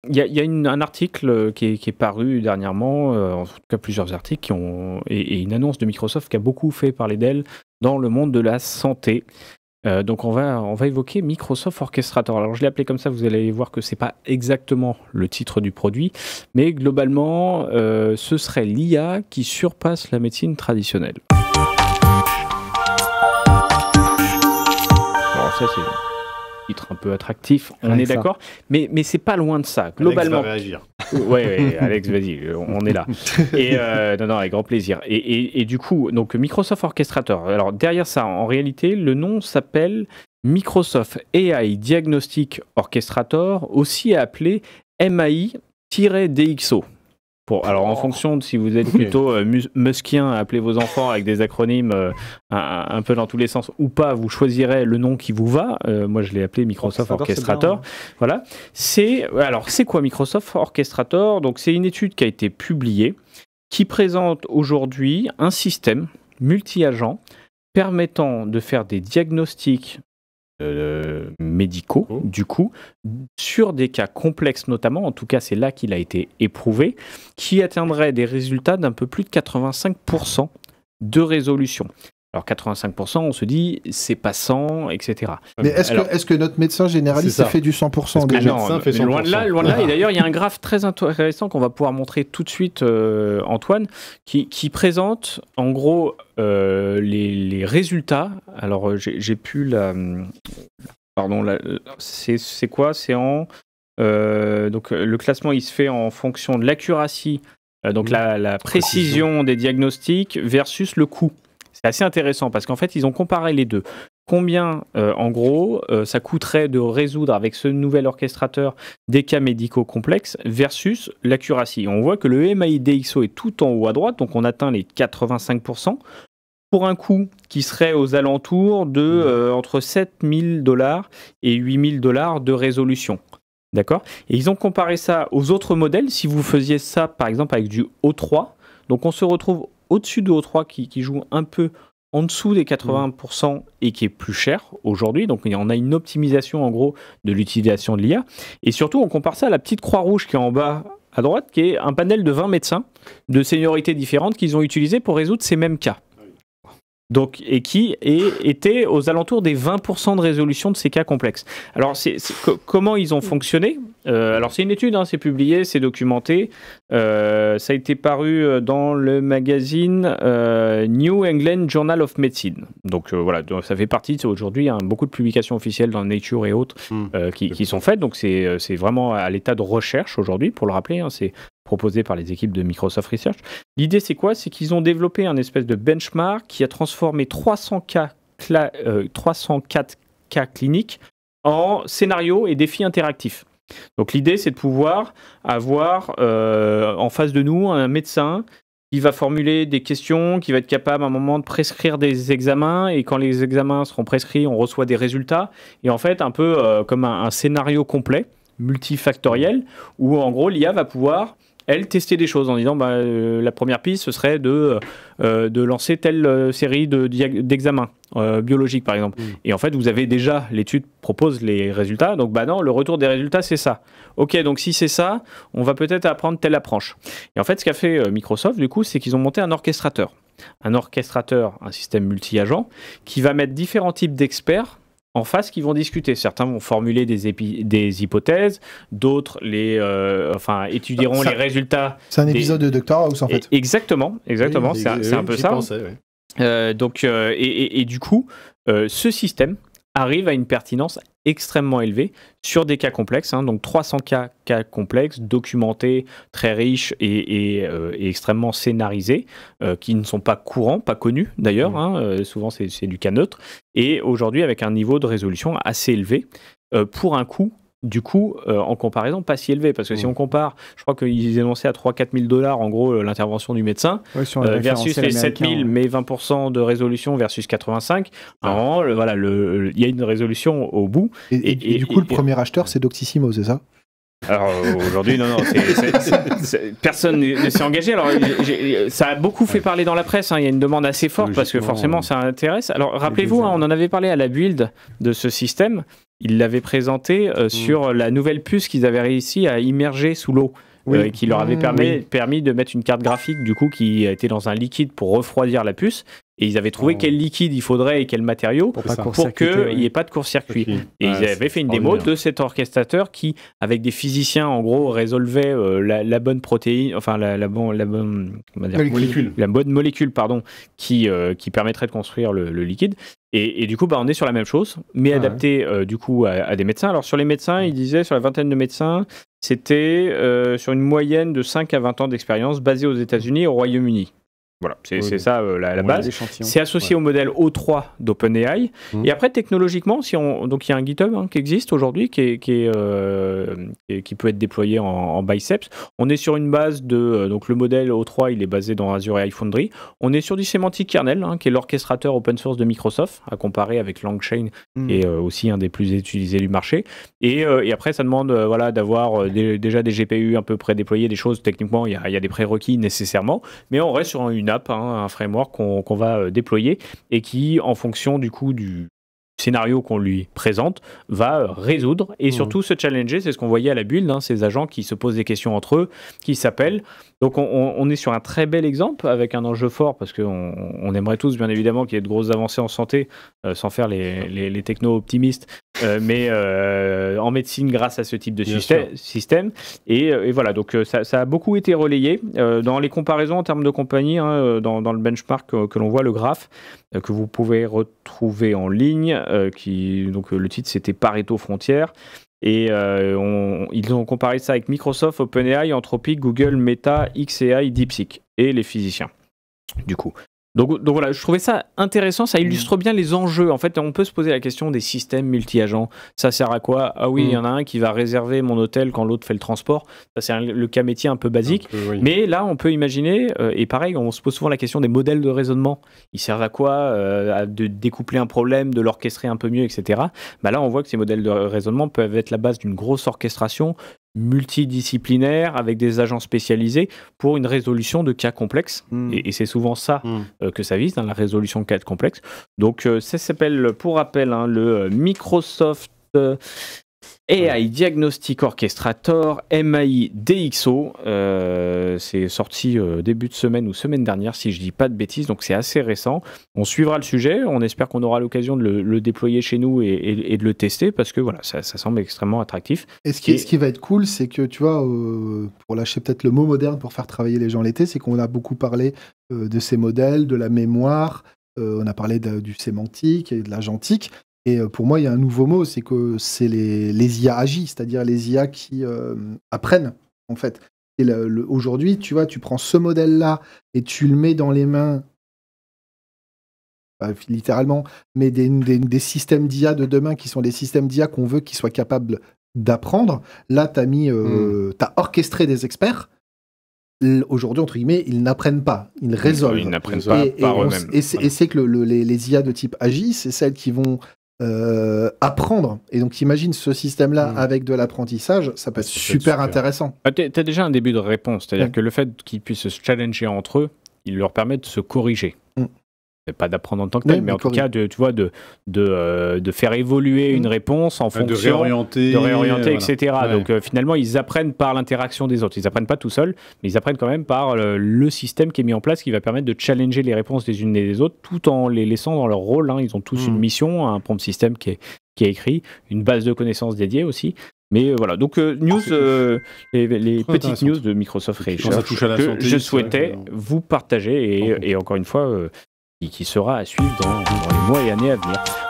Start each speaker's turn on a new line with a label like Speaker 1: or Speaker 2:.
Speaker 1: Il y a un article qui est paru dernièrement, en tout cas plusieurs articles, et une annonce de Microsoft qui a beaucoup fait parler d'elle dans le monde de la santé. Donc on va évoquer Microsoft Orchestrator. Alors je l'ai appelé comme ça, vous allez voir que c'est pas exactement le titre du produit, mais globalement ce serait l'IA qui surpasse la médecine traditionnelle. Alors ça c'est un titre un peu attractif, on est d'accord, mais c'est pas loin de ça. Globalement,
Speaker 2: Alex va réagir.
Speaker 1: Ouais, Alex, vas-y, on est là. Et non, avec grand plaisir. Et du coup, donc Microsoft Orchestrator. Alors derrière ça, en réalité, le nom s'appelle Microsoft AI Diagnostic Orchestrator, aussi appelé MAI-DXO. Alors en fonction de si vous êtes plutôt muskien, appelez vos enfants avec des acronymes un peu dans tous les sens ou pas, vous choisirez le nom qui vous va. Moi je l'ai appelé Microsoft Orchestrator. Bien, hein. Voilà. Alors c'est quoi Microsoft Orchestrator? Donc c'est une étude qui a été publiée qui présente aujourd'hui un système multi-agent permettant de faire des diagnostics médicaux, du coup, sur des cas complexes notamment, en tout cas c'est là qu'il a été éprouvé, qui atteindrait des résultats d'un peu plus de 85% de résolution. Alors 85%, on se dit, c'est pas 100, etc.
Speaker 3: Mais est-ce que notre médecin généraliste a fait du 100% déjà?
Speaker 1: Loin de là, et d'ailleurs il y a un graphe très intéressant qu'on va pouvoir montrer tout de suite, Antoine, qui présente en gros les résultats. Alors j'ai pu c'est quoi? C'est en... donc le classement il se fait en fonction de l'accuracy, donc la précision des diagnostics versus le coût. C'est assez intéressant parce qu'en fait, ils ont comparé les deux. Combien, en gros, ça coûterait de résoudre avec ce nouvel orchestrateur des cas médicaux complexes versus l'accuracy. On voit que le MAI-DXO est tout en haut à droite, donc on atteint les 85%, pour un coût qui serait aux alentours de entre 7 000 $ et 8 000 $ de résolution. D'accord? Et ils ont comparé ça aux autres modèles. Si vous faisiez ça, par exemple, avec du O3, donc on se retrouve au-dessus de O3 qui joue un peu en dessous des 80% et qui est plus cher aujourd'hui. Donc on a une optimisation en gros de l'utilisation de l'IA. Et surtout, on compare ça à la petite croix rouge qui est en bas à droite, qui est un panel de 20 médecins de seniorité différentes qu'ils ont utilisé pour résoudre ces mêmes cas. Donc, et qui était aux alentours des 20% de résolution de ces cas complexes. Alors, comment ils ont fonctionné? Alors, c'est une étude, hein, c'est publié, c'est documenté. Ça a été paru dans le magazine New England Journal of Medicine. Donc, voilà, ça fait partie, aujourd'hui, beaucoup de publications officielles dans Nature et autres qui sont faites. Donc, c'est vraiment à l'état de recherche aujourd'hui, pour le rappeler. Hein, c'est proposé par les équipes de Microsoft Research. L'idée, c'est quoi? C'est qu'ils ont développé un espèce de benchmark qui a transformé 304 cas cliniques en scénarios et défis interactifs. Donc l'idée, c'est de pouvoir avoir en face de nous un médecin qui va formuler des questions, qui va être capable à un moment de prescrire des examens, et quand les examens seront prescrits, on reçoit des résultats. Et en fait, un peu comme un scénario complet, multifactoriel, où en gros, l'IA va pouvoir tester des choses en disant la première piste ce serait de lancer telle série d'examens biologiques par exemple. Et en fait vous avez déjà, l'étude propose les résultats, donc non, le retour des résultats c'est ça. Ok, donc si c'est ça, on va peut-être apprendre telle approche. Et en fait ce qu'a fait Microsoft du coup, c'est qu'ils ont monté un orchestrateur, un système multi-agent qui va mettre différents types d'experts en face qui vont discuter. Certains vont formuler des hypothèses, d'autres étudieront les résultats.
Speaker 3: C'est un épisode de Dr House en fait.
Speaker 1: Exactement, oui, c'est un peu ça.
Speaker 2: Pensais, oui.
Speaker 1: Et du coup, ce système arrive à une pertinence extrêmement élevée sur des cas complexes, hein, donc 300 cas complexes, documentés, très riches et extrêmement scénarisés, qui ne sont pas courants, pas connus d'ailleurs, souvent c'est du cas neutre, et aujourd'hui avec un niveau de résolution assez élevé, pour un coût du coup, en comparaison, pas si élevé, parce que si on compare, je crois qu'ils énonçaient à 3-4 000 $ en gros l'intervention du médecin, versus les 7 000, mais 20% de résolution versus 85. Voilà, il y a une résolution au bout.
Speaker 3: Et du coup, le premier acheteur, c'est Doctissimo, c'est ça?
Speaker 1: Alors aujourd'hui, non, personne ne s'est engagé. Alors, ça a beaucoup fait parler dans la presse. Il y a une demande assez forte parce que forcément, ça intéresse. Alors rappelez-vous, on en avait parlé à la build de ce système. il l'avait présenté sur la nouvelle puce qu'ils avaient réussi à immerger sous l'eau. Qui leur avait permis de mettre une carte graphique du coup qui était dans un liquide pour refroidir la puce. Et ils avaient trouvé quel liquide il faudrait et quel matériau pour qu'il n'y ait pas de court-circuit. Et ils avaient fait une démo de cet orchestrateur qui, avec des physiciens, en gros, résolvait la bonne protéine, enfin la bonne molécule qui permettrait de construire le liquide. Et du coup, on est sur la même chose, mais adapté du coup à des médecins. Alors sur les médecins, ils disaient, sur la vingtaine de médecins, c'était sur une moyenne de 5 à 20 ans d'expérience basée aux États-Unis et au Royaume-Uni. Voilà, c'est ça la base. C'est associé au modèle O3 d'OpenAI. Et après, technologiquement, donc il y a un GitHub qui existe aujourd'hui, qui peut être déployé en biceps. On est sur une base donc le modèle O3, il est basé dans Azure AI Foundry. On est sur du Semantic Kernel, qui est l'orchestrateur open source de Microsoft, à comparer avec LangChain, qui est aussi un des plus utilisés du marché. Et après, ça demande d'avoir déjà des GPU un peu prédéployés, des choses techniquement, il y a des prérequis nécessairement, mais on reste sur une app, un framework qu'on va déployer et qui, en fonction du coup du scénario qu'on lui présente, va résoudre et surtout se challenger. C'est ce qu'on voyait à la build, ces agents qui se posent des questions entre eux, qui s'appellent. Donc on est sur un très bel exemple avec un enjeu fort parce qu'on aimerait tous bien évidemment qu'il y ait de grosses avancées en santé sans faire les techno-optimistes, mais en médecine grâce à ce type de système. Et voilà, donc ça a beaucoup été relayé. Dans les comparaisons en termes de compagnie, dans le benchmark que l'on voit, le graphe, que vous pouvez retrouver en ligne, donc le titre c'était Pareto Frontières. Et ils ont comparé ça avec Microsoft, OpenAI, Anthropic, Google, Meta, xAI, DeepSeek et les physiciens, du coup. Donc voilà, je trouvais ça intéressant, ça illustre bien les enjeux. En fait, on peut se poser la question des systèmes multi-agents. Ça sert à quoi ? Ah oui, il y en a un qui va réserver mon hôtel quand l'autre fait le transport. Ça, c'est le cas métier un peu basique. Mais là, on peut imaginer, et pareil, on se pose souvent la question des modèles de raisonnement. Ils servent à quoi ? De découpler un problème, de l'orchestrer un peu mieux, etc. Là, on voit que ces modèles de raisonnement peuvent être la base d'une grosse orchestration multidisciplinaire avec des agents spécialisés pour une résolution de cas complexes et c'est souvent ça que ça vise, la résolution de cas complexes. Donc ça s'appelle, pour rappel, le Microsoft AI Diagnostic Orchestrator MAI DXO. C'est sorti début de semaine ou semaine dernière si je dis pas de bêtises, donc c'est assez récent. On suivra le sujet, on espère qu'on aura l'occasion de le déployer chez nous et de le tester parce que voilà, ça semble extrêmement attractif.
Speaker 3: Et ce qui va être cool, c'est que tu vois, pour lâcher peut-être le mot moderne pour faire travailler les gens l'été, c'est qu'on a beaucoup parlé de ces modèles, de la mémoire, on a parlé du sémantique et de l'agentique. Et pour moi, il y a un nouveau mot, c'est que c'est les IA agis, c'est-à-dire les IA qui apprennent, en fait. Et aujourd'hui, tu vois, tu prends ce modèle-là et tu le mets dans les mains, littéralement, mais des systèmes d'IA de demain qui sont des systèmes d'IA qu'on veut qu'ils soient capables d'apprendre. Là, t'as orchestré des experts. Aujourd'hui, entre guillemets, ils n'apprennent pas, ils résolvent.
Speaker 1: Ils n'apprennent pas par eux-mêmes.
Speaker 3: Et c'est que les IA de type agis, c'est celles qui vont apprendre. Et donc, imagine ce système-là avec de l'apprentissage, ça peut être super intéressant.
Speaker 1: Tu as déjà un début de réponse, c'est-à-dire que le fait qu'ils puissent se challenger entre eux, il leur permet de se corriger. Pas d'apprendre en tant que tel, mais en tout cas, de faire évoluer une réponse en fonction,
Speaker 4: de réorienter,
Speaker 1: etc. Donc finalement, ils apprennent par l'interaction des autres. Ils apprennent pas tout seuls, mais ils apprennent quand même par le système qui est mis en place, qui va permettre de challenger les réponses des unes et des autres, tout en les laissant dans leur rôle. Ils ont tous une mission, un prompt système qui est écrit, une base de connaissances dédiée aussi. Mais voilà, donc news, les petites news de Microsoft Research que je souhaitais vous partager et encore une fois, qui sera à suivre dans les mois et années à venir.